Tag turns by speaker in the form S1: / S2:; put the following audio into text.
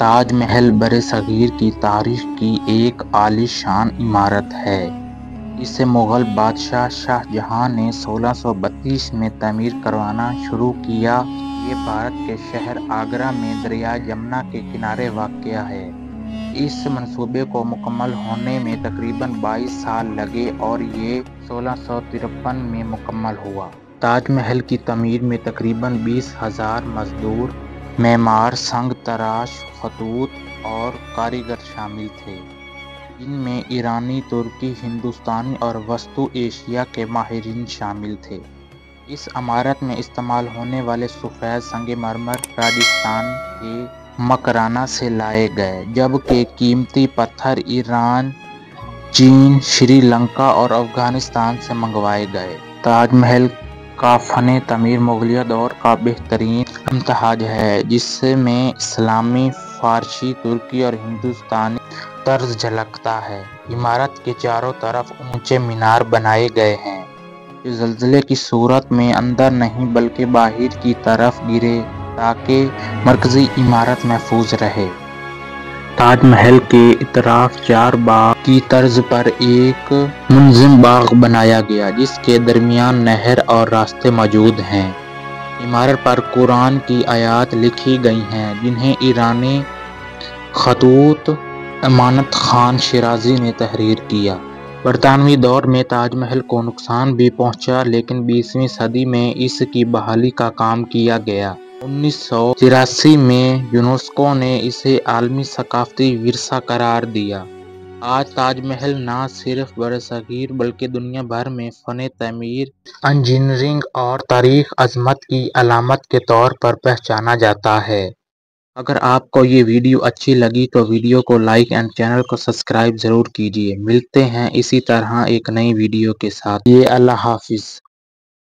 S1: تاج محل برصغیر کی تاریخ کی ایک عالیشان عمارت ہے۔ اسے مغل بادشاہ شاہ جہاں نے 1632 میں تعمیر کروانا شروع کیا۔ یہ بھارت کے شہر آگرہ میں دریائے جمنا کے کنارے واقع ہے۔ اس منصوبے کو مکمل ہونے میں تقریباً 22 سال لگے اور یہ 1653 میں مکمل ہوا۔ تاج محل کی تعمیر میں تقریباً 20,000 مزدور، معمار، سنگ تراش، خطوط اور کاریگر شامل تھے۔ ان میں ایرانی، ترکی، ہندوستانی اور وسطی ایشیا کے ماہرین شامل تھے۔ اس عمارت میں استعمال ہونے والے سفید سنگ مرمر راجستھان کے مکرانہ سے لائے گئے، جبکہ قیمتی پتھر ایران، چین، سری لنکا اور افغانستان سے منگوائے گئے۔ تاج محل کا فن تعمیر مغلیہ دور کا بہترین امتزاج ہے، جس میں اسلامی، فارسی، ترکی اور ہندوستانی طرز جھلکتا ہے۔ عمارت کے چاروں طرف اونچے مینار بنائے گئے ہیں، جو زلزلے کی صورت میں اندر نہیں بلکہ باہر کی طرف گریں تاکہ مرکزی عمارت محفوظ رہے۔ تاج محل کے اطراف 4 باغ کی طرز پر ایک منظم باغ بنایا گیا، جس کے درمیان نہر اور راستے موجود ہیں۔ عمارت پر قرآن کی آیات لکھی گئی ہیں، جنہیں ایرانی خطوط امانت خان شیرازی نے تحریر کیا۔ برطانوی دور میں تاج محل کو نقصان بھی پہنچا، لیکن 20ویں صدی میں اس کی بحالی کا کام کیا گیا۔ 1983 میں یونیسکو نے اسے عالمی ثقافتی ورثہ قرار دیا۔ آج تاج محل نہ صرف برصغیر بلکہ دنیا بھر میں فن تعمیر، انجینئرنگ اور تاریخی عظمت کی علامت کے طور پر پہچانا جاتا ہے۔ اگر آپ کو یہ ویڈیو اچھی لگی تو ویڈیو کو لائک اور چینل کو سبسکرائب ضرور کیجیے۔ ملتے ہیں اسی طرح ایک نئی ویڈیو کے ساتھ۔ اللہ حافظ۔